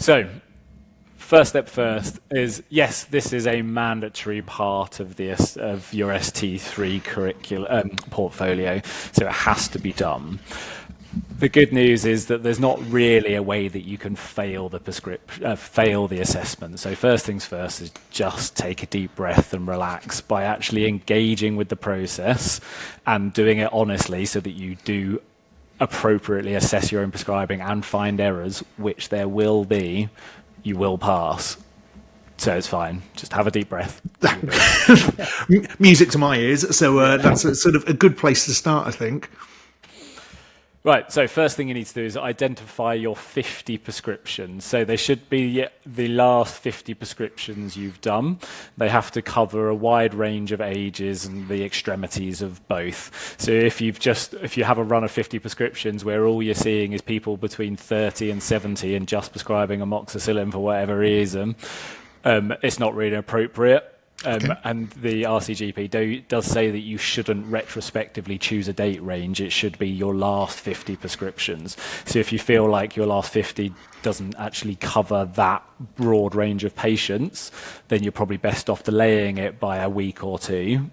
So, first step first is, yes, this is a mandatory part of your ST3 curriculum portfolio, so it has to be done. The good news is that there's not really a way that you can fail the assessment. So first things first is just take a deep breath and relax by actually engaging with the process and doing it honestly so that you do appropriately assess your own prescribing and find errors, which there will be. You will pass. So it's fine. Just have a deep breath. Music to my ears. So that's a sort of a good place to start, I think. Right, so first thing you need to do is identify your 50 prescriptions. So they should be the last 50 prescriptions you've done. They have to cover a wide range of ages and the extremities of both. So if you have a run of 50 prescriptions where all you're seeing is people between 30 and 70 and just prescribing amoxicillin for whatever reason, it's not really appropriate. And the RCGP does say that you shouldn't retrospectively choose a date range. It should be your last 50 prescriptions. So if you feel like your last 50 doesn't actually cover that broad range of patients, then you're probably best off delaying it by a week or two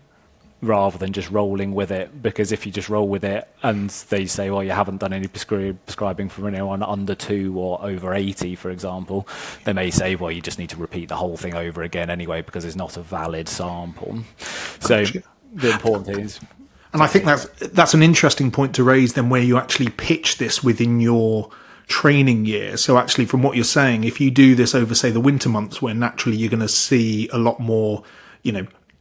rather than just rolling with it. Because if you just roll with it and they say, well, you haven't done any prescribing for anyone under 2 or over 80, for example, they may say, well, you just need to repeat the whole thing over again anyway because it's not a valid sample. So the important thing is... And I think that's an interesting point to raise then, where you actually pitch this within your training year. So actually, from what you're saying, if you do this over, say, the winter months, where naturally you're going to see a lot more,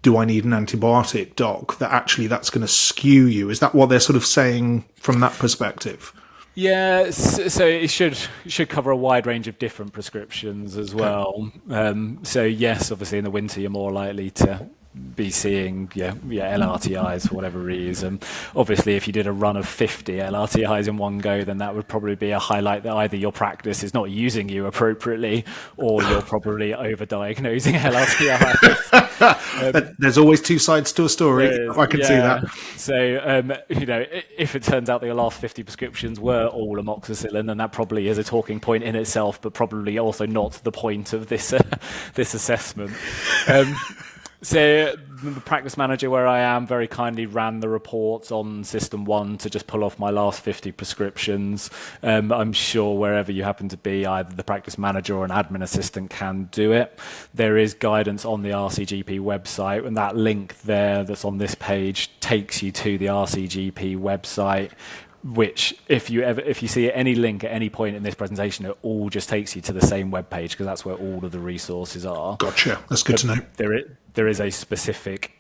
do I need an antibiotic, doc? That actually that's going to skew you. Is that what they're sort of saying from that perspective? Yeah, so it should cover a wide range of different prescriptions as well. So yes, obviously in the winter you're more likely to be seeing LRTIs for whatever reason. Obviously, if you did a run of 50 LRTIs in one go, then that would probably be a highlight that either your practice is not using you appropriately or you're probably overdiagnosing LRTIs. There's always two sides to a story. I can see that. So, if it turns out that your last 50 prescriptions were all amoxicillin, then that probably is a talking point in itself, but probably also not the point of this assessment. So the practice manager where I am very kindly ran the reports on System 1 to just pull off my last 50 prescriptions. I'm sure wherever you happen to be, either the practice manager or an admin assistant can do it. There is guidance on the RCGP website, and that link there that's on this page takes you to the RCGP website, which if you see any link at any point in this presentation, it all just takes you to the same web page because that's where all of the resources are. Gotcha. That's good to know. There is a specific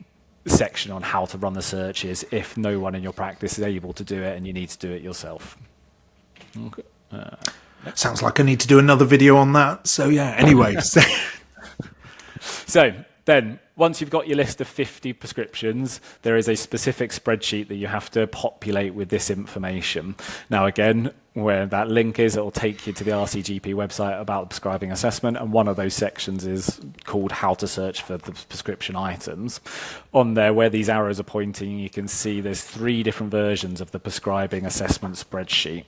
section on how to run the searches if no one in your practice is able to do it and you need to do it yourself. Okay. Sounds like I need to do another video on that. So yeah, anyway. So then, once you've got your list of 50 prescriptions, there is a specific spreadsheet that you have to populate with this information. Now, again, where that link is, it will take you to the RCGP website about the prescribing assessment, and one of those sections is called How to Search for the Prescription Items. On there, where these arrows are pointing, you can see there's 3 different versions of the prescribing assessment spreadsheet.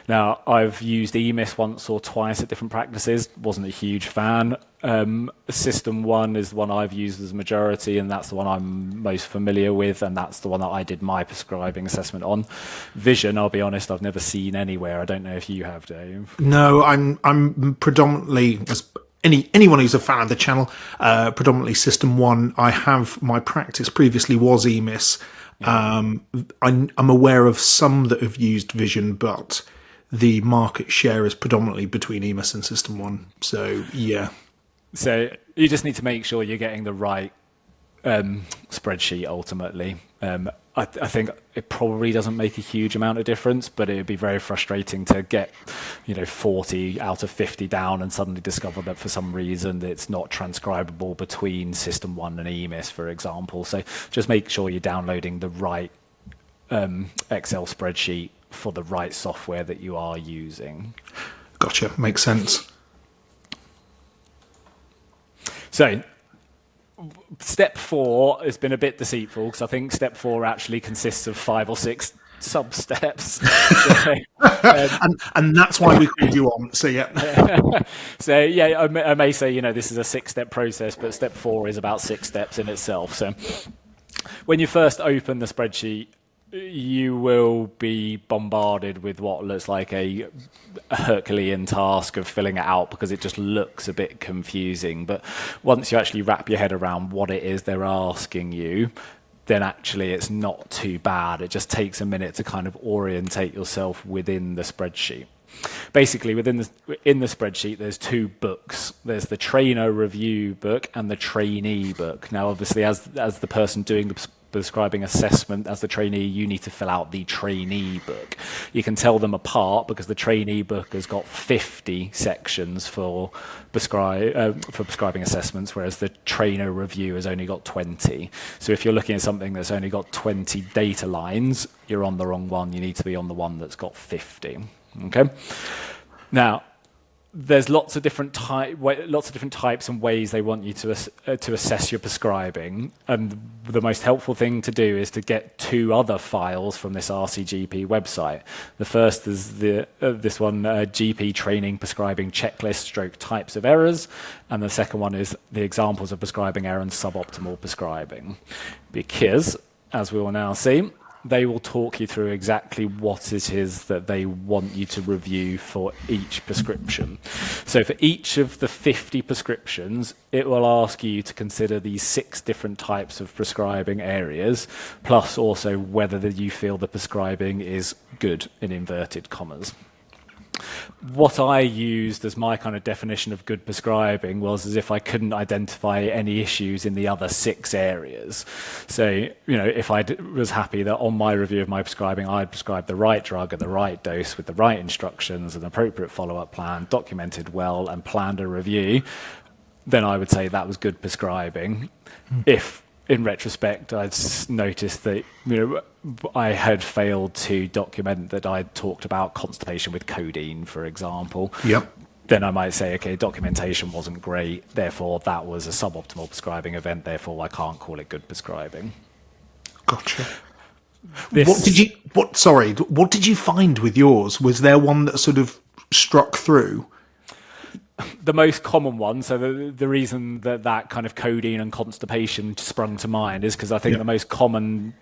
Now, I've used EMIS once or twice at different practices, wasn't a huge fan. System 1 is the one I've used as a majority, and that's the one I'm most familiar with, and that's the one that I did my prescribing assessment on. Vision, I'll be honest, I've never seen anywhere. I don't know if you have, Dave. No, I'm predominantly, as anyone who's a fan of the channel, predominantly System 1. I have my practice previously was EMIS. I'm aware of some that have used Vision, but the market share is predominantly between EMIS and System 1. So yeah. So you just need to make sure you're getting the right spreadsheet ultimately. I think it probably doesn't make a huge amount of difference, but it would be very frustrating to get 40 out of 50 down and suddenly discover that for some reason it's not transcribable between System 1 and EMIS, for example. So just make sure you're downloading the right Excel spreadsheet for the right software that you are using. Gotcha. Makes sense. So step 4 has been a bit deceitful because I think step 4 actually consists of 5 or 6 sub steps. And that's why we called you on. So yeah. So yeah, I may say, this is a 6-step process, but step 4 is about 6 steps in itself. So when you first open the spreadsheet, you will be bombarded with what looks like a Herculean task of filling it out because it just looks a bit confusing. But once you actually wrap your head around what it is they're asking you, then actually it's not too bad. It just takes a minute to kind of orientate yourself within the spreadsheet. Basically, in the spreadsheet, there's 2 books. There's the trainer review book and the trainee book. Now, obviously, as the person doing the prescribing assessment, as the trainee, you need to fill out the trainee book. You can tell them apart because the trainee book has got 50 sections for prescribing assessments, whereas the trainer review has only got 20. So if you're looking at something that's only got 20 data lines, you're on the wrong one. You need to be on the one that's got 50. Okay. Now, there's lots of different types and ways they want you to assess your prescribing, and the most helpful thing to do is to get 2 other files from this RCGP website. The first is this one, GP training prescribing checklist / types of errors, and the second one is the examples of prescribing error and suboptimal prescribing, because as we will now see, they will talk you through exactly what it is that they want you to review for each prescription. So for each of the 50 prescriptions, it will ask you to consider these 6 different types of prescribing areas, plus also whether you feel the prescribing is good, in inverted commas. What I used as my kind of definition of good prescribing was as if I couldn't identify any issues in the other 6 areas. So, if I was happy that on my review of my prescribing, I'd prescribed the right drug at the right dose with the right instructions, an appropriate follow-up plan, documented well, and planned a review, then I would say that was good prescribing. If in retrospect, I'd noticed that I had failed to document that I'd talked about constipation with codeine, for example. Yep. Then I might say, okay, documentation wasn't great, therefore that was a suboptimal prescribing event, therefore I can't call it good prescribing. Gotcha. What did you find with yours? Was there one that sort of struck through? The most common one, so the reason that kind of codeine and constipation sprung to mind is because I think the most common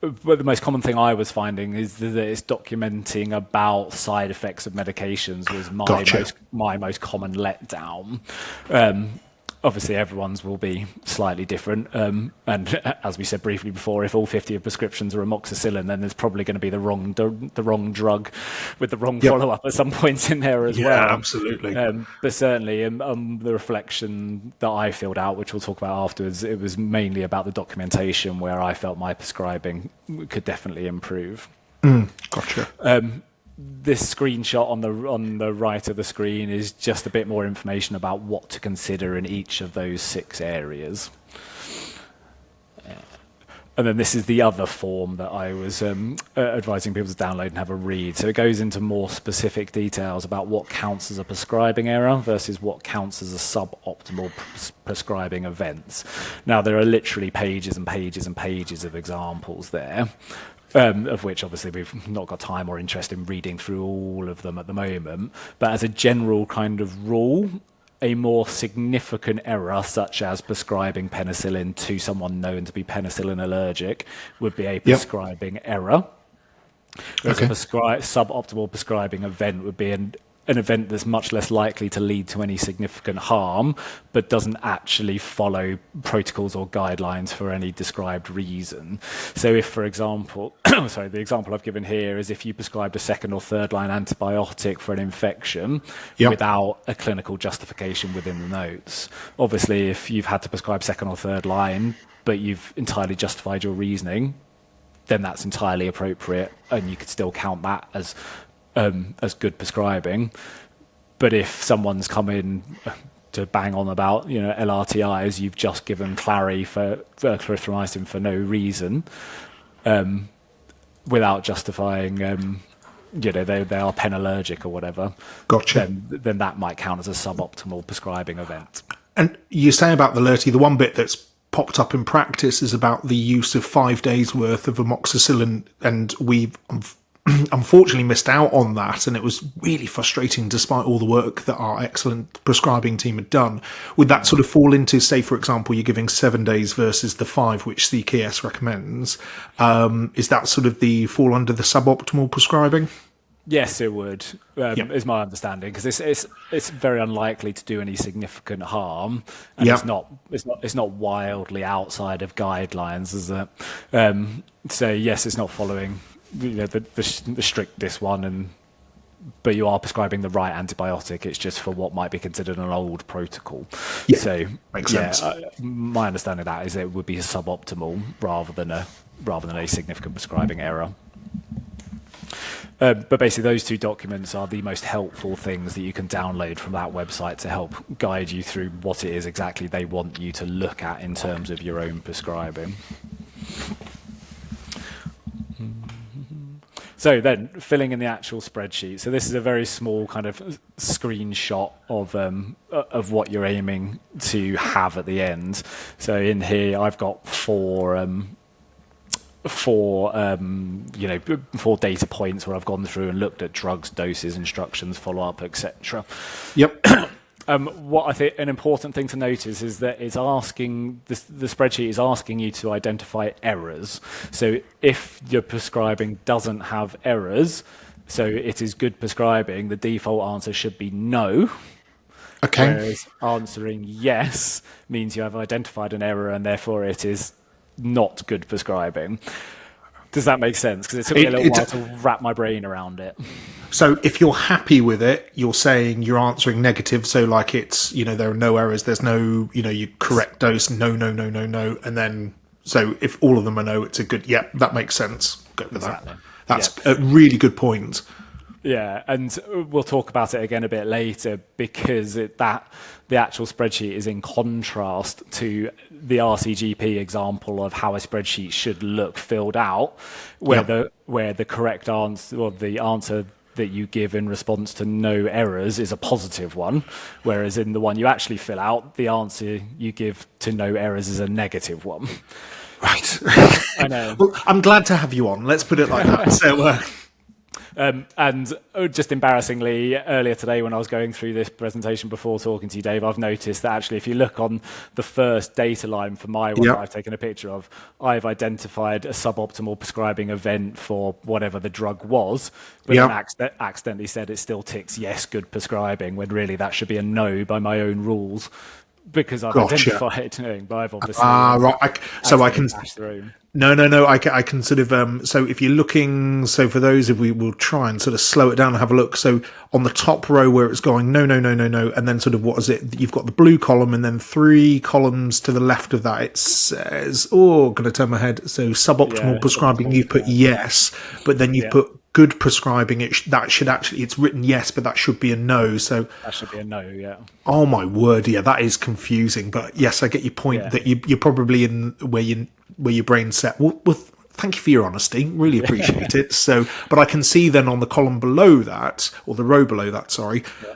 thing I was finding is that it's documenting about side effects of medications was my most common letdown. Obviously, everyone's will be slightly different. And as we said briefly before, if all 50 of prescriptions are amoxicillin, then there's probably going to be the wrong drug with the wrong follow-up at some points in there as well. Yeah, absolutely. But certainly, the reflection that I filled out, which we'll talk about afterwards, it was mainly about the documentation where I felt my prescribing could definitely improve. Gotcha. This screenshot on the right of the screen is just a bit more information about what to consider in each of those 6 areas. And then this is the other form that I was advising people to download and have a read. So it goes into more specific details about what counts as a prescribing error versus what counts as a suboptimal prescribing events. Now, there are literally pages and pages and pages of examples there. Of which obviously we've not got time or interest in reading through all of them at the moment. But as a general kind of rule, a more significant error, such as prescribing penicillin to someone known to be penicillin allergic, would be a prescribing error. Whereas a suboptimal prescribing event would be an event that's much less likely to lead to any significant harm, but doesn't actually follow protocols or guidelines for any described reason. So if, for example, the example I've given here is if you prescribed a 2nd or 3rd line antibiotic for an infection without a clinical justification within the notes. Obviously, if you've had to prescribe 2nd or 3rd line, but you've entirely justified your reasoning, then that's entirely appropriate, and you could still count that as good prescribing. But if someone's come in to bang on about LRTIs, you've just given clarithromycin for no reason, without justifying they are pen allergic or whatever. Gotcha. Then that might count as a suboptimal prescribing event. And you say about the LRTI, the one bit that's popped up in practice is about the use of 5 days worth of amoxicillin, and we've unfortunately missed out on that, and it was really frustrating despite all the work that our excellent prescribing team had done. Would that sort of fall into, say, for example, you're giving 7 days versus the 5 which CKS recommends? Is that sort of fall under the suboptimal prescribing? Yes, it would, is my understanding, because it's very unlikely to do any significant harm, and it's not wildly outside of guidelines, is it? So yes, it's not following the strictest one, but you are prescribing the right antibiotic. It's just for what might be considered an old protocol. Yeah, so makes sense. My understanding of that is it would be suboptimal rather than a significant prescribing error. But basically, those two documents are the most helpful things that you can download from that website to help guide you through what it is exactly they want you to look at in terms of your own prescribing. So then, filling in the actual spreadsheet. So this is a very small kind of screenshot of what you're aiming to have at the end. So in here, I've got four data points where I've gone through and looked at drugs, doses, instructions, follow-up, etc. Yep. What I think an important thing to notice is that it's asking the spreadsheet is asking you to identify errors. So if your prescribing doesn't have errors, so it is good prescribing, the default answer should be no. Okay. Whereas answering yes means you have identified an error and therefore it is not good prescribing. Does that make sense? Because it took me a little while to wrap my brain around it. So if you're happy with it, you're saying you're answering negative. So like it's, there are no errors. There's no, you correct dose. No. And then, so if all of them are no, it's a good, that makes sense. Go with Exactly. that. That's a really good point. Yeah, and we'll talk about it again a bit later because the actual spreadsheet is in contrast to the RCGP example of how a spreadsheet should look filled out, where the correct answer or the answer that you give in response to no errors is a positive one, whereas in the one you actually fill out, the answer you give to no errors is a negative one. Right. I know. Well, I'm glad to have you on. Let's put it like that. So. And just embarrassingly, earlier today when I was going through this presentation before talking to you, Dave, I've noticed that actually if you look on the first data line for my one that I've taken a picture of, I've identified a suboptimal prescribing event for whatever the drug was, but then accidentally said it still ticks yes, good prescribing, when really that should be a no by my own rules. Because I've identified it, but I've obviously right. So I can through. No. I can sort of so if you're looking, so for those, if we will try and sort of slow it down and have a look. So on the top row where it's going no, and then sort of what is it? You've got the blue column, and then 3 columns to the left of that. It says, going to turn my head. So suboptimal prescribing. You put yes, but then you put good prescribing. That should actually, it's written yes, but that should be a no. So that should be a no. Yeah. Oh my word. Yeah, that is confusing. But yes, I get your point that you're probably in where your brain's set. Well, thank you for your honesty. Really appreciate it. So, but I can see then on the column below that, or the row below that,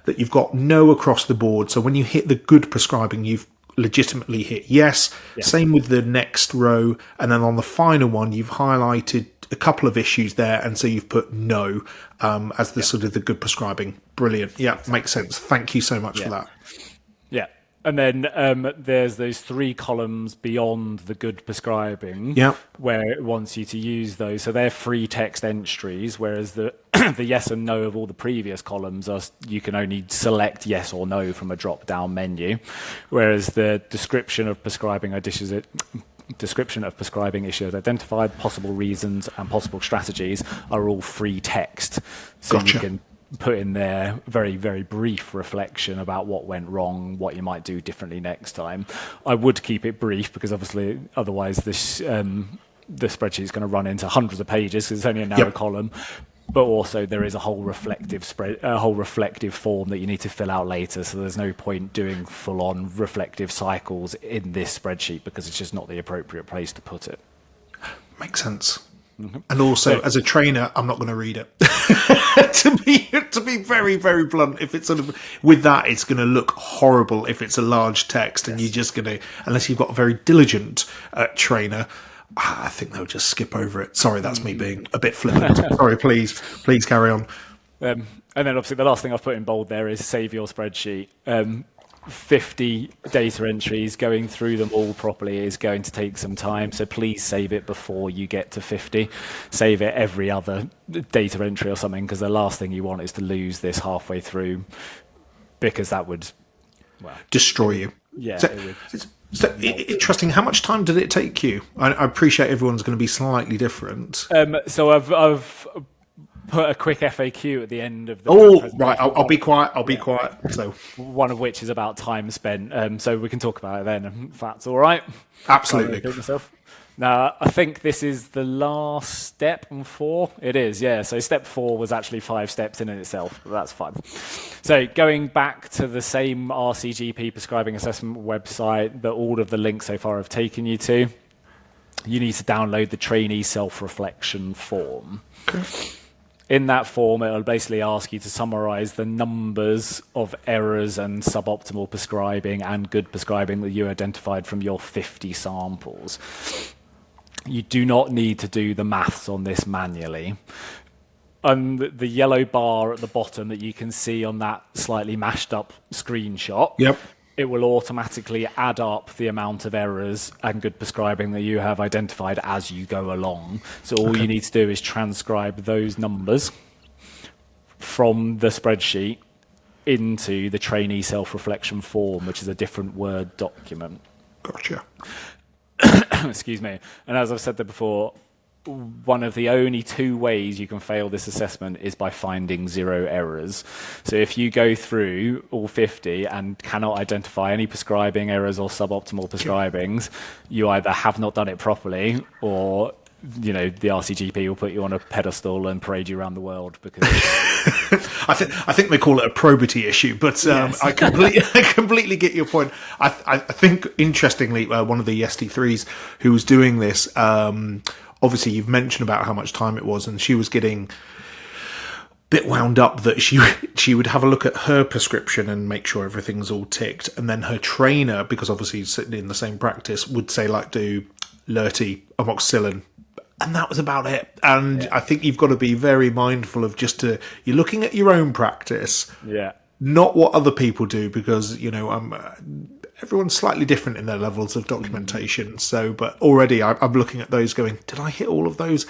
that you've got no across the board. So when you hit the good prescribing, you've legitimately hit yes. Same with the next row. And then on the final one, you've highlighted a couple of issues there. And so you've put no as the sort of the good prescribing. Brilliant. Yeah, makes sense. Thank you so much for that. Yeah. And then there's those 3 columns beyond the good prescribing where it wants you to use those. So they're free text entries, whereas the the yes and no of all the previous columns are you can only select yes or no from a drop-down menu, whereas the description of prescribing issues identified, possible reasons and possible strategies are all free text. So you can put in there very, very brief reflection about what went wrong, what you might do differently next time. I would keep it brief because obviously otherwise this the spreadsheet is going to run into hundreds of pages because it's only a narrow column. But also there is a whole reflective form that you need to fill out later. So there's no point doing full-on reflective cycles in this spreadsheet because it's just not the appropriate place to put it. Makes sense. And also, as a trainer, I'm not going to read it. to be very, very blunt, if it's sort of with that, it's going to look horrible if it's a large text, and you're just going to, unless you've got a very diligent trainer, I think they'll just skip over it. Sorry, that's me being a bit flippant. Sorry, please carry on. And then obviously the last thing I've put in bold there is save your spreadsheet. 50 data entries, going through them all properly is going to take some time, so please save it before you get to 50. Save it every other data entry or something, because the last thing you want is to lose this halfway through, because that would destroy you. Yeah, it would. So interesting. How much time did it take you? I appreciate everyone's going to be slightly different. So I've put a quick FAQ at the end of the presentation. Right, I'll be quiet. I'll be quiet. So one of which is about time spent. So we can talk about it then, if that's all right. Absolutely. Now, I think this is the last step on 4. It is, yeah. So step 4 was actually 5 steps in itself, but that's fine. So going back to the same RCGP prescribing assessment website that all of the links so far have taken you to, you need to download the trainee self-reflection form. Okay. In that form, it will basically ask you to summarize the numbers of errors and suboptimal prescribing and good prescribing that you identified from your 50 samples. You do not need to do the maths on this manually. And the yellow bar at the bottom that you can see on that slightly mashed up screenshot, it will automatically add up the amount of errors and good prescribing that you have identified as you go along. So all you need to do is transcribe those numbers from the spreadsheet into the trainee self-reflection form, which is a different Word document. Gotcha. Excuse me. And as I've said there before, one of the only 2 ways you can fail this assessment is by finding 0 errors. So if you go through all 50 and cannot identify any prescribing errors or suboptimal prescribings, you either have not done it properly, or the RCGP will put you on a pedestal and parade you around the world because I think they call it a probity issue, but yes. I completely get your point. I think interestingly, one of the ST3s who was doing this, obviously you've mentioned about how much time it was, and she was getting a bit wound up that she would have a look at her prescription and make sure everything's all ticked, and then her trainer, because obviously he's sitting in the same practice, would say do Lurty, amoxicillin, and that was about it. And I think you've got to be very mindful of you're looking at your own practice, not what other people do, because everyone's slightly different in their levels of documentation. So, but already I'm looking at those going, did I hit all of those?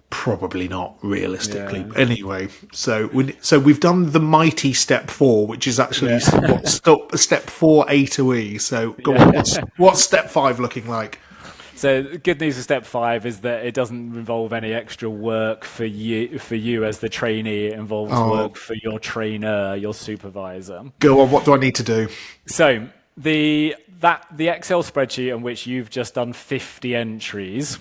Probably not, realistically. Yeah. Anyway, so we've done the mighty step 4, which is actually step 4 A to E. So go on, what's step 5 looking like? So the good news of step 5 is that it doesn't involve any extra work for you as the trainee. It involves work for your trainer, your supervisor. Go on, what do I need to do? So the Excel spreadsheet on which you've just done 50 entries,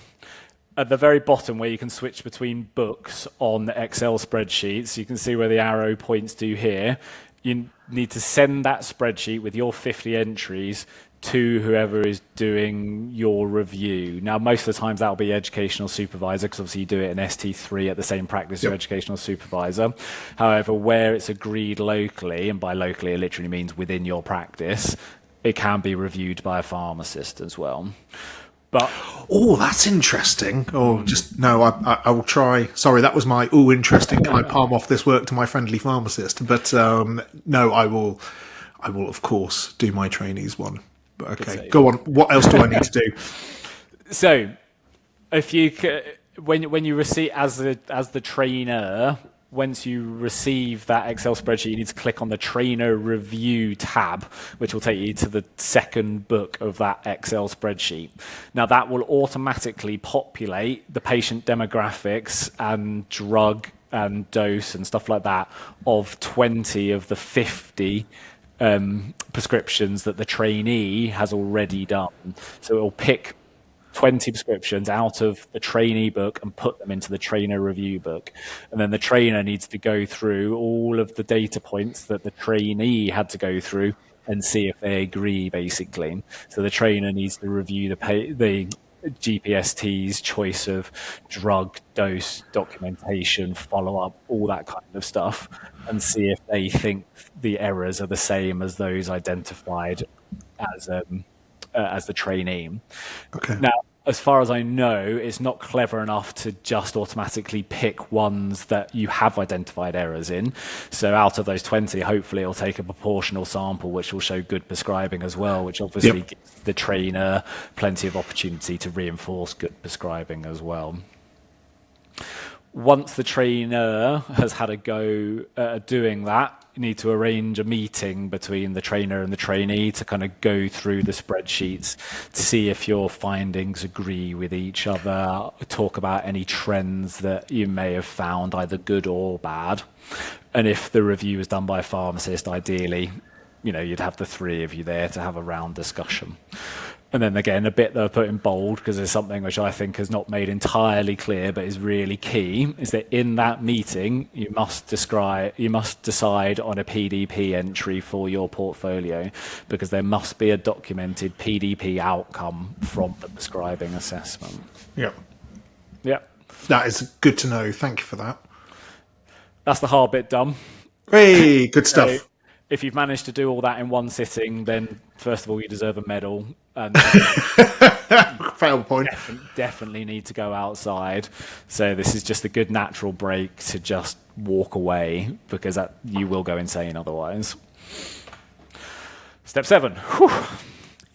at the very bottom where you can switch between books on the Excel spreadsheets, you can see where the arrow points to here. You need to send that spreadsheet with your 50 entries to whoever is doing your review. Now, most of the times that'll be educational supervisor, because obviously you do it in ST3 at the same practice, your educational supervisor. However, where it's agreed locally, and by locally it literally means within your practice, it can be reviewed by a pharmacist as well. But that's interesting. I will try. Sorry, that was my interesting. Can I palm off this work to my friendly pharmacist? But no, I will of course do my trainees one. But okay, go on. What else do I need to do? So, if you when you receive as the trainer, once you receive that Excel spreadsheet, you need to click on the trainer review tab, which will take you to the second book of that Excel spreadsheet. Now, that will automatically populate the patient demographics and drug and dose and stuff like that of 20 of the 50 prescriptions that the trainee has already done. So it will pick 20 prescriptions out of the trainee book and put them into the trainer review book. And then the trainer needs to go through all of the data points that the trainee had to go through and see if they agree, basically. So the trainer needs to review the GPST's choice of drug, dose, documentation, follow-up, all that kind of stuff, and see if they think the errors are the same as those identified as the trainee. Okay. Now, as far as I know, it's not clever enough to just automatically pick ones that you have identified errors in. So out of those 20, hopefully it'll take a proportional sample, which will show good prescribing as well, which obviously gives the trainer plenty of opportunity to reinforce good prescribing as well. Once the trainer has had a go at doing that, you need to arrange a meeting between the trainer and the trainee to kind of go through the spreadsheets to see if your findings agree with each other, talk about any trends that you may have found, either good or bad. And if the review is done by a pharmacist, ideally, you'd have the three of you there to have a round discussion. And then again, a bit that I put in bold, because there's something which I think is not made entirely clear, but is really key, is that in that meeting, you must decide on a PDP entry for your portfolio, because there must be a documented PDP outcome from the prescribing assessment. Yeah. Yeah. That is good to know. Thank you for that. That's the hard bit done. Hey, good stuff. So, if you've managed to do all that in one sitting, then first of all, you deserve a medal. And fail point. Definitely need to go outside. So this is just a good natural break to just walk away, because you will go insane otherwise. Step 7. Whew.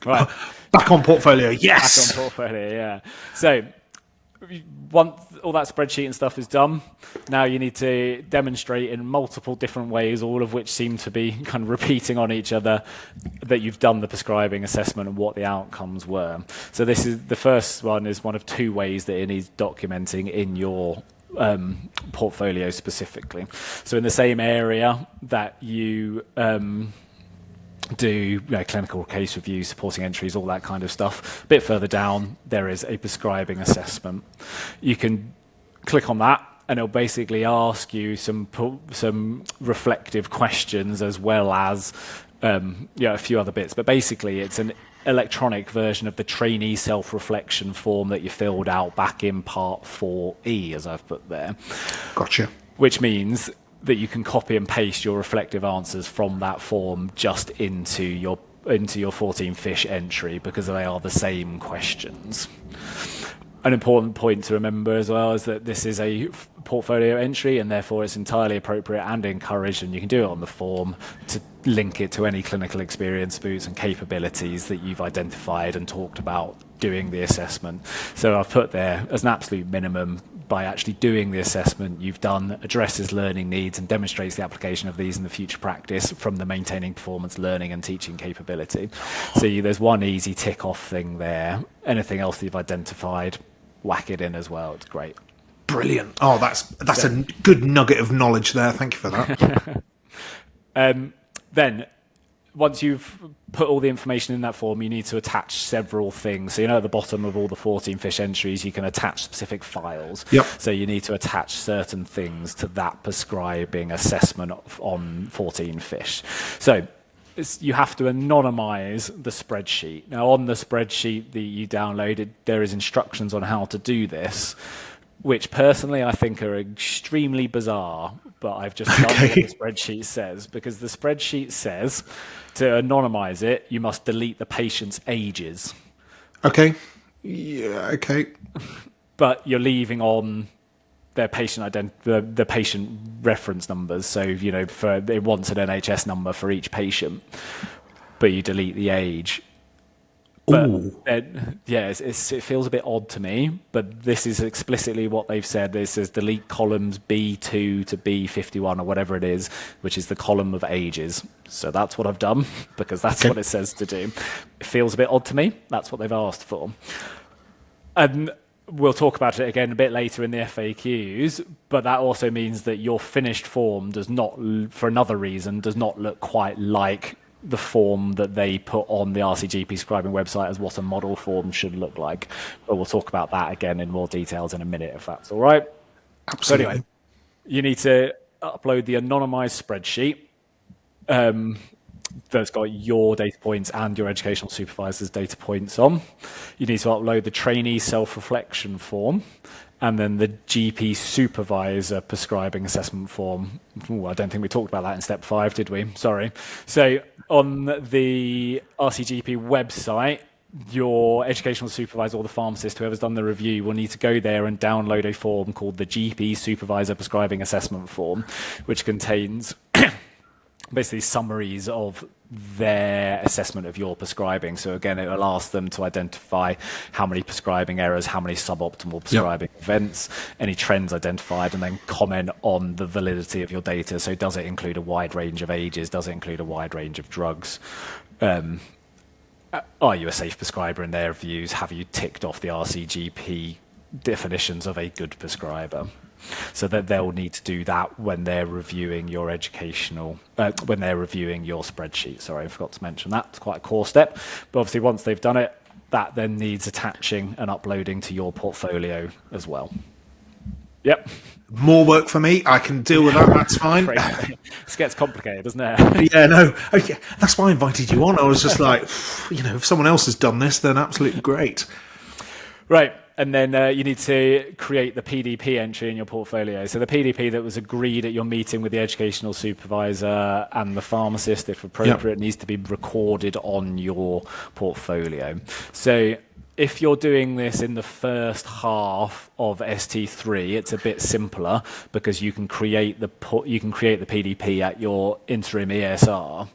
Right. Back on portfolio. Yes. Back on portfolio, yeah. So once all that spreadsheet and stuff is done, now you need to demonstrate in multiple different ways, all of which seem to be kind of repeating on each other, that you've done the prescribing assessment and what the outcomes were. So this is the first one, is one of two ways that it needs documenting in your portfolio specifically. So in the same area that you do clinical case reviews, supporting entries, all that kind of stuff. A bit further down, there is a prescribing assessment. You can click on that, and it'll basically ask you some reflective questions, as well as a few other bits. But basically, it's an electronic version of the trainee self-reflection form that you filled out back in part 4E, as I've put there. Gotcha. Which means that you can copy and paste your reflective answers from that form just into your 14 fish entry, because they are the same questions. An important point to remember as well is that this is a portfolio entry, and therefore it's entirely appropriate and encouraged, and you can do it on the form to link it to any clinical experience, boots and capabilities that you've identified and talked about doing the assessment. So I've put there, as an absolute minimum, by actually doing the assessment you've done, addresses learning needs and demonstrates the application of these in the future practice from the maintaining performance, learning and teaching capability. So there's one easy tick off thing there. Anything else that you've identified, whack it in as well. It's great. Brilliant. Oh, that's a good nugget of knowledge there. Thank you for that. Then, once you've put all the information in that form, you need to attach several things. So at the bottom of all the 14 fish entries, you can attach specific files. Yep. So you need to attach certain things to that prescribing assessment on 14 fish. So you have to anonymize the spreadsheet. Now, on the spreadsheet that you downloaded, there is instructions on how to do this, which personally I think are extremely bizarre, but I've just done what the spreadsheet says, because the spreadsheet says to anonymize it, you must delete the patient's ages. Okay. Yeah, okay. But you're leaving on their patient the patient reference numbers. So, it wants an NHS number for each patient, but you delete the age. But it feels a bit odd to me, but this is explicitly what they've said. This says delete columns B2 to B51 or whatever it is, which is the column of ages. So that's what I've done, because that's what it says to do. It feels a bit odd to me. That's what they've asked for. And we'll talk about it again a bit later in the FAQs, but that also means that your finished form does not, for another reason, does not look quite like the form that they put on the RCGP prescribing website as what a model form should look like. But we'll talk about that again in more details in a minute, if that's all right. Absolutely. So anyway, you need to upload the anonymized spreadsheet, that's got your data points and your educational supervisor's data points on. You need to upload the trainee self-reflection form, and then the GP supervisor prescribing assessment form. Ooh, I don't think we talked about that in step 5, did we? Sorry. So on the RCGP website, your educational supervisor or the pharmacist, whoever's done the review, will need to go there and download a form called the GP supervisor prescribing assessment form, which contains basically summaries of their assessment of your prescribing. So again, it will ask them to identify how many prescribing errors, how many suboptimal prescribing events, any trends identified, and then comment on the validity of your data. So does it include a wide range of ages? Does it include a wide range of drugs? Are you a safe prescriber in their views? Have you ticked off the RCGP definitions of a good prescriber? So that they'll need to do that when they're reviewing your when they're reviewing your spreadsheet. Sorry, I forgot to mention that. It's quite a core step. But obviously, once they've done it, that then needs attaching and uploading to your portfolio as well. Yep. More work for me. I can deal with that. That's fine. This gets complicated, doesn't it? Yeah, no. Okay. That's why I invited you on. I was just like, if someone else has done this, then absolutely great. Right. And then you need to create the PDP entry in your portfolio. So the PDP that was agreed at your meeting with the educational supervisor and the pharmacist, if appropriate, needs to be recorded on your portfolio. So if you're doing this in the first half of ST3, it's a bit simpler because you can create the PDP at your interim ESR.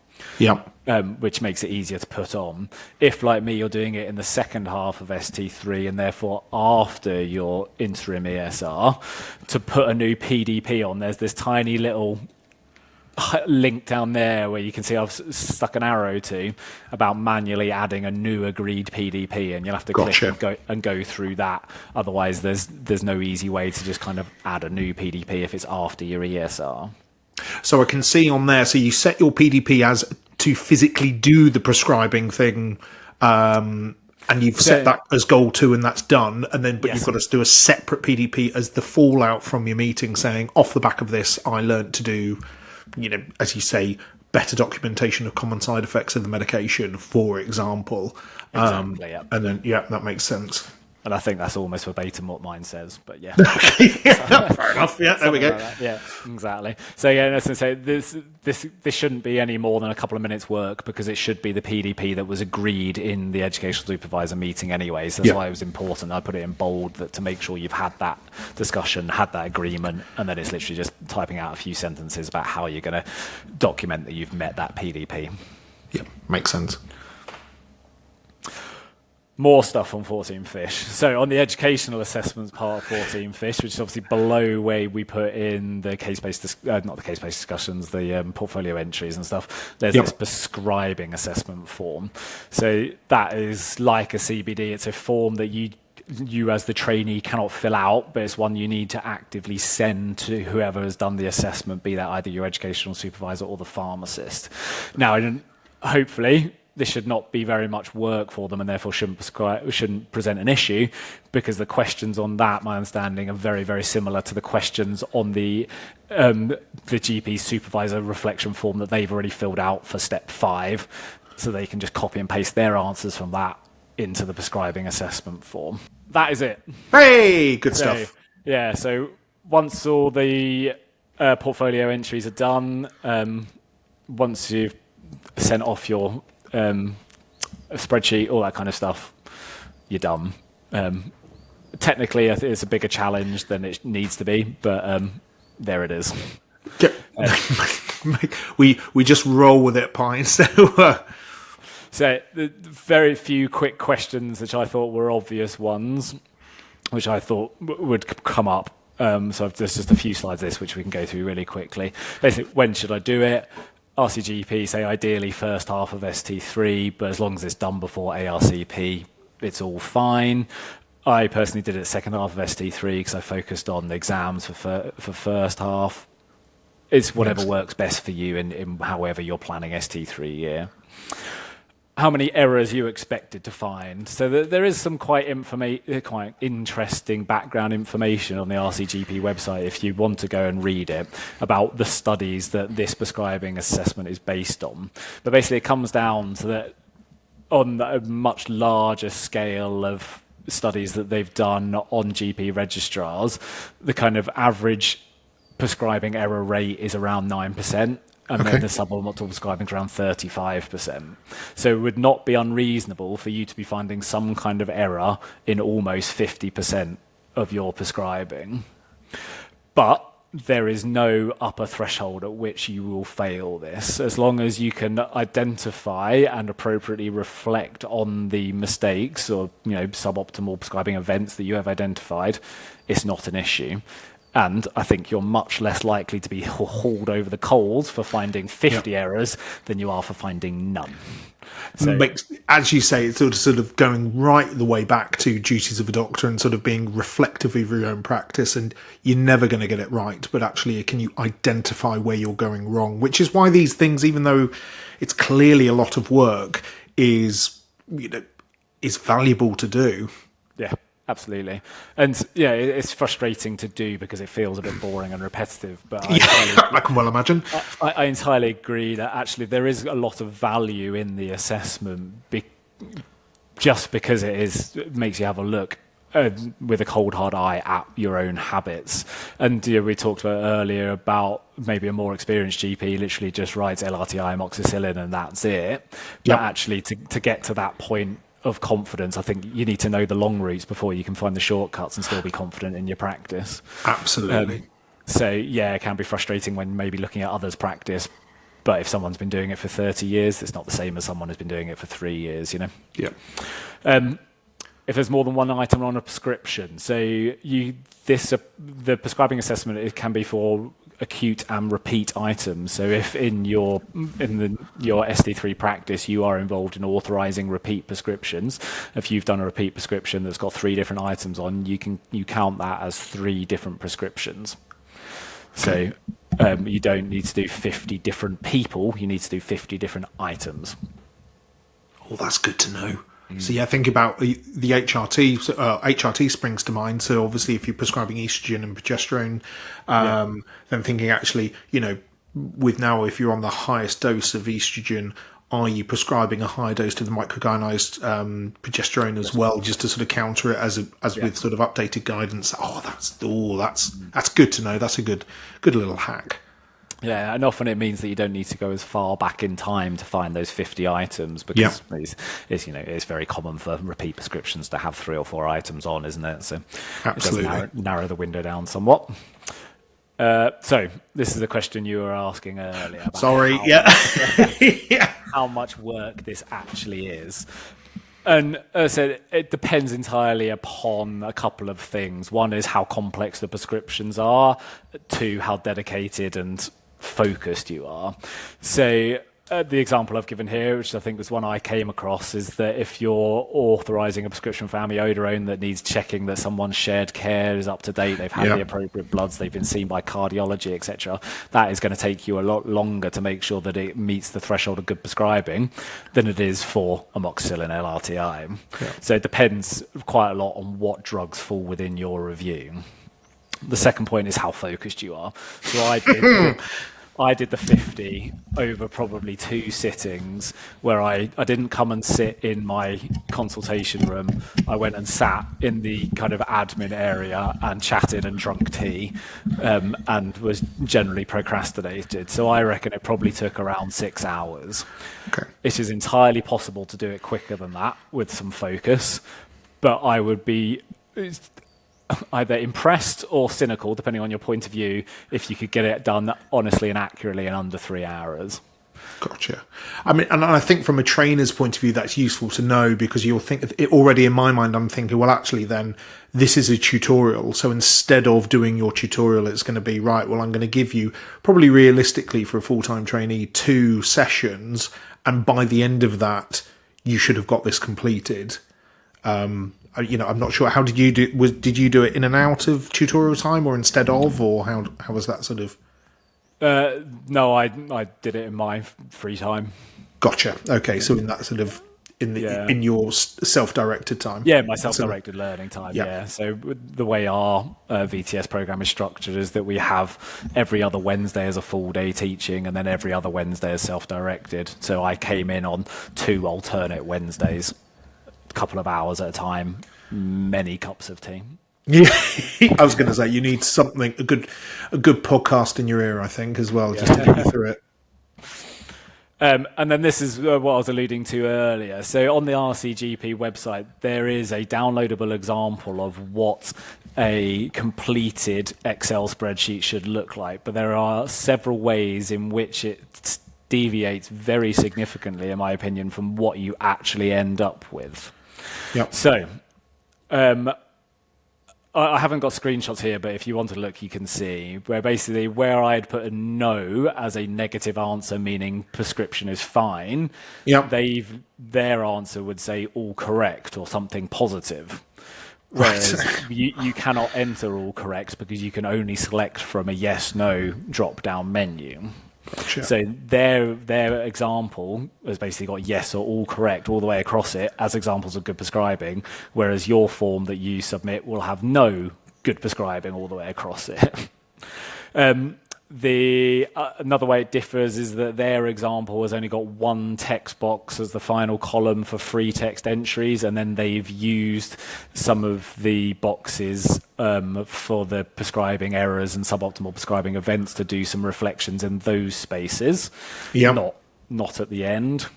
Which makes it easier to put on. If, like me, you're doing it in the second half of ST3 and therefore after your interim ESR, to put a new PDP on, there's this tiny little link down there where you can see I've stuck an arrow to about manually adding a new agreed PDP, and you'll have to click and go through that. Otherwise, there's no easy way to just kind of add a new PDP if it's after your ESR. So I can see on there, so you set your PDP as to physically do the prescribing thing, and you've set that as goal 2 and that's done. And then, but you've got to do a separate PDP as the fallout from your meeting saying, off the back of this, I learned to do, as you say, better documentation of common side effects of the medication, for example. Exactly, And then, that makes sense. And I think that's almost verbatim what mine says, but yeah. Fair enough. Yeah, there we go. Like yeah, exactly. So yeah, as I say, this shouldn't be any more than a couple of minutes work because it should be the PDP that was agreed in the educational supervisor meeting anyway. So that's why it was important. I put it in bold to make sure you've had that discussion, had that agreement, and then it's literally just typing out a few sentences about how you're going to document that you've met that PDP. Yeah, makes sense. More stuff on 14 Fish. So on the educational assessments part of 14 Fish, which is obviously below where we put in the case-based, not the case-based discussions, the portfolio entries and stuff, there's this prescribing assessment form. So that is like a CBD. It's a form that you as the trainee cannot fill out, but it's one you need to actively send to whoever has done the assessment, be that either your educational supervisor or the pharmacist. Now, hopefully, this should not be very much work for them and therefore shouldn't present an issue, because the questions on that, my understanding, are very, very similar to the questions on the GP supervisor reflection form that they've already filled out for step 5. So they can just copy and paste their answers from that into the prescribing assessment form. That is it. Hey, good stuff. Yeah, so once all the portfolio entries are done, once you've sent off your a spreadsheet, all that kind of stuff, you're done. Technically, it's a bigger challenge than it needs to be, but there it is. We just roll with it, Pine. So the very few quick questions, which I thought were obvious ones, which I thought would come up. So there's just a few slides of this, which we can go through really quickly. Basically, when should I do it? RCGP say ideally first half of ST3, but as long as it's done before ARCP, it's all fine. I personally did it second half of ST3 because I focused on the exams for first half. It's whatever works best for you in however you're planning ST3 year. how many errors you expected to find. So there is some quite interesting background information on the RCGP website if you want to go and read it about the studies that this prescribing assessment is based on. But basically it comes down to that on a much larger scale of studies that they've done on GP registrars, the kind of average prescribing error rate is around 9%. And then the suboptimal prescribing is around 35%. So it would not be unreasonable for you to be finding some kind of error in almost 50% of your prescribing. But there is no upper threshold at which you will fail this. As long as you can identify and appropriately reflect on the mistakes or suboptimal prescribing events that you have identified, it's not an issue. And I think you're much less likely to be hauled over the coals for finding 50 errors than you are for finding none. So, as you say, it's sort of going right the way back to duties of a doctor and sort of being reflective of your own practice. And you're never going to get it right, but actually, can you identify where you're going wrong? Which is why these things, even though it's clearly a lot of work, is valuable to do. Yeah. Absolutely. And it's frustrating to do because it feels a bit boring and repetitive. But I can well imagine. I entirely agree that actually there is a lot of value in the assessment just because it makes you have a look with a cold hard eye at your own habits. And we talked about earlier about maybe a more experienced GP literally just writes LRTI, amoxicillin, and that's it. But actually to get to that point of confidence, I think you need to know the long routes before you can find the shortcuts and still be confident in your practice. Absolutely. So it can be frustrating when maybe looking at others' practice, but if someone's been doing it for 30 years, it's not the same as someone who's been doing it for 3 years, Yeah. If there's more than one item on a prescription, so the prescribing assessment, it can be for acute and repeat items. So if in your SD3 practice you are involved in authorizing repeat prescriptions, if you've done a repeat prescription that's got 3 different items on, you count that as 3 different prescriptions. So you don't need to do 50 different people, you need to do 50 different items. Oh, that's good to know. So think about the HRT. HRT springs to mind. So obviously, if you're prescribing estrogen and progesterone, then thinking actually, with now if you're on the highest dose of estrogen, are you prescribing a higher dose to the microgyonized progesterone as well, just to sort of counter it as with sort of updated guidance? That's good to know. That's a good little hack. Yeah, and often it means that you don't need to go as far back in time to find those 50 items because it's very common for repeat prescriptions to have 3 or 4 items on, isn't it? So absolutely. It does narrow the window down somewhat. So this is a question you were asking earlier. About Sorry, how much work this actually is. And as I said, it depends entirely upon a couple of things. One is how complex the prescriptions are. 2, how dedicated and focused you are. So the example I've given here, which I think was one I came across, is that if you're authorizing a prescription for amiodarone that needs checking that someone's shared care is up to date, they've had the appropriate bloods, they've been seen by cardiology, etc., that is going to take you a lot longer to make sure that it meets the threshold of good prescribing than it is for amoxicillin LRTI. So it depends quite a lot on what drugs fall within your review. The second point is how focused you are. So I did the 50 over probably 2 sittings where I didn't come and sit in my consultation room. I went and sat in the kind of admin area and chatted and drunk tea and was generally procrastinated. So I reckon it probably took around 6 hours. Okay. It is entirely possible to do it quicker than that with some focus, but I would be either impressed or cynical, depending on your point of view, if you could get it done honestly and accurately in under 3 hours. Gotcha. I mean, and I think from a trainer's point of view, that's useful to know because you'll think it already in my mind, I'm thinking, well, actually, then this is a tutorial. So instead of doing your tutorial, it's going to be right. Well, I'm going to give you probably realistically for a full-time trainee 2 sessions. And by the end of that, you should have got this completed. I'm not sure. How did you do? Did you do it in and out of tutorial time, or instead of, or how was that sort of? No, I did it in my free time. Gotcha. Okay, so in that sort of in your self-directed time. Yeah, my self-directed learning time, yeah. So the way our VTS program is structured is that we have every other Wednesday as a full day teaching, and then every other Wednesday is self-directed. So I came in on 2 alternate Wednesdays, a couple of hours at a time, many cups of tea. Yeah, I was going to say you need something, a good podcast in your ear, I think, as well, just to get you through it. And then this is what I was alluding to earlier. So on the RCGP website, there is a downloadable example of what a completed Excel spreadsheet should look like. But there are several ways in which it deviates very significantly, in my opinion, from what you actually end up with. Yep. So I haven't got screenshots here, but if you want to look, you can see where basically where I'd put a no as a negative answer, meaning prescription is fine. Yep. Their answer would say all correct or something positive. Whereas you cannot enter all correct because you can only select from a yes/no drop-down menu. Gotcha. So their example has basically got yes or all correct all the way across it as examples of good prescribing, whereas your form that you submit will have no good prescribing all the way across it. Another way it differs is that their example has only got one text box as the final column for free text entries, and then they've used some of the boxes for the prescribing errors and suboptimal prescribing events to do some reflections in those spaces, not at the end.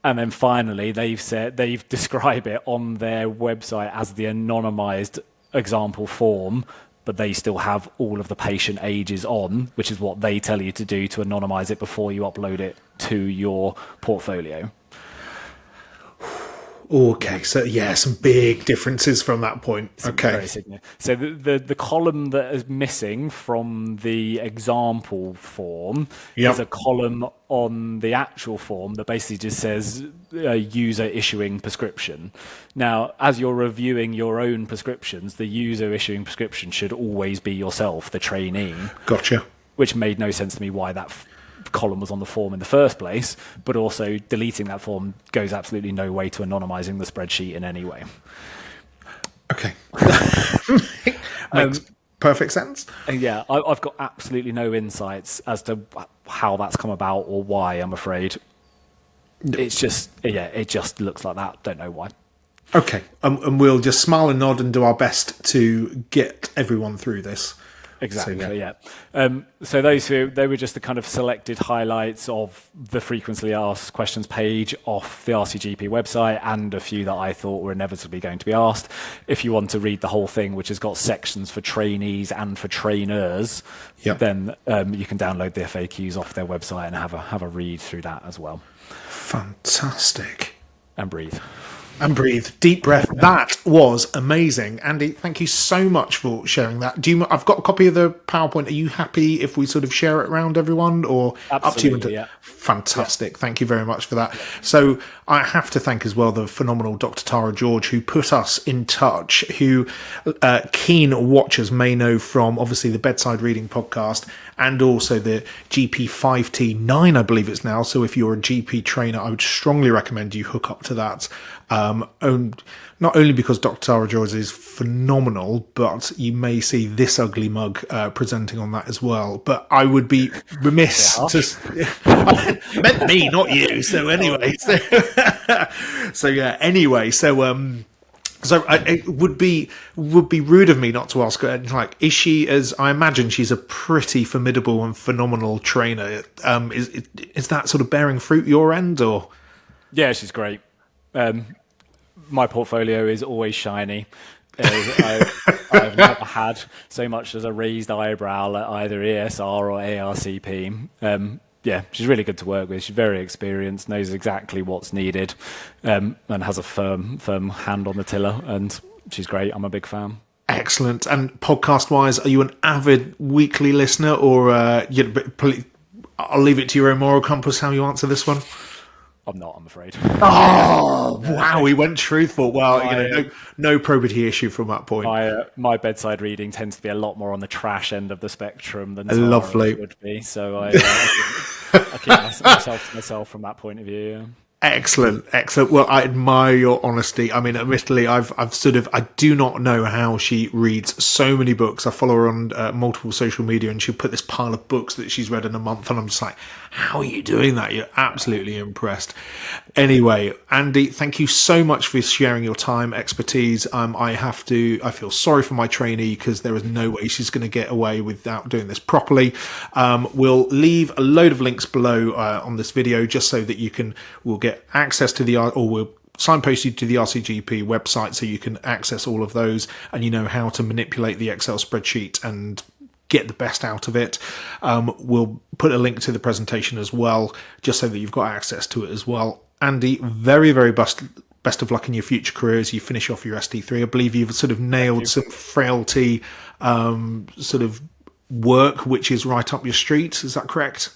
And then finally, they've described it on their website as the anonymized example form, but they still have all of the patient ages on, which is what they tell you to do to anonymize it before you upload it to your portfolio. Okay, so some big differences from that point. Okay. So the column that is missing from the example form is a column on the actual form that basically just says user issuing prescription. Now, as you're reviewing your own prescriptions, the user issuing prescription should always be yourself, the trainee. Gotcha. Which made no sense to me why that column was on the form in the first place, but also deleting that form goes absolutely no way to anonymizing the spreadsheet in any way. Okay. Makes perfect sense. Yeah, I've got absolutely no insights as to how that's come about or why, I'm afraid. It's just, it just looks like that. Don't know why. Okay. And we'll just smile and nod and do our best to get everyone through this. Exactly, so they were just the kind of selected highlights of the frequently asked questions page off the RCGP website, and a few that I thought were inevitably going to be asked. If you want to read the whole thing, which has got sections for trainees and for trainers, then you can download the FAQs off their website and have a read through that as well. Fantastic. And breathe. And breathe. Deep breath. That was amazing. Andy, thank you so much for sharing that. I've got a copy of the PowerPoint. Are you happy if we sort of share it around everyone, or absolutely, up to you? Fantastic. Thank you very much for that. So I have to thank as well the phenomenal Dr. Tara George, who put us in touch, who keen watchers may know from obviously the Bedside Reading podcast and also the GP 5T9, I believe it's now. So if you're a GP trainer, I would strongly recommend you hook up to that. Not only because Dr. Tara George is phenomenal, but you may see this ugly mug presenting on that as well. But I would be remiss to... meant me, not you. So anyway, so it would be rude of me not to ask her. Like, is she, as I imagine, she's a pretty formidable and phenomenal trainer. Is that sort of bearing fruit your end, or? Yeah, she's great. My portfolio is always shiny. I've never had so much as a raised eyebrow at either ESR or ARCP. She's really good to work with. She's very experienced, knows exactly what's needed, and has a firm hand on the tiller, and she's great. I'm a big fan. Excellent. And podcast-wise, are you an avid weekly listener, or I'll leave it to your own moral compass how you answer this one? I'm not, I'm afraid. Oh, wow, he went truthful. Well, My, no probity issue from that point. my bedside reading tends to be a lot more on the trash end of the spectrum than Tara's Lovely. would be. So I keep myself to myself from that point of view. Yeah. Excellent, excellent. Well, I admire your honesty. I mean, admittedly, I do not know how she reads so many books. I follow her on multiple social media, and she'll put this pile of books that she's read in a month, and I'm just like, how are you doing that? You're absolutely impressed. Anyway, Andy, thank you so much for sharing your time, expertise. I feel sorry for my trainee because there is no way she's going to get away without doing this properly. We'll leave a load of links below on this video just so that we'll get access to we'll signpost you to the RCGP website so you can access all of those and you know how to manipulate the Excel spreadsheet and get the best out of it. We'll put a link to the presentation as well, just so that you've got access to it as well. Andy, very, very best of luck in your future career as you finish off your ST3. I believe you've sort of nailed some frailty sort of work, which is right up your street. Is that correct?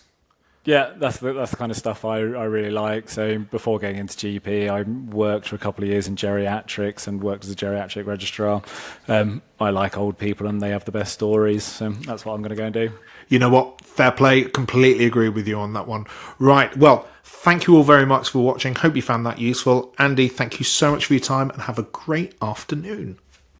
Yeah, that's the kind of stuff I really like. So before getting into GP, I worked for a couple of years in geriatrics and worked as a geriatric registrar. I like old people and they have the best stories, so that's what I'm going to go and do. You know what? Fair play. Completely agree with you on that one. Right. Well, thank you all very much for watching. Hope you found that useful. Andy, thank you so much for your time and have a great afternoon.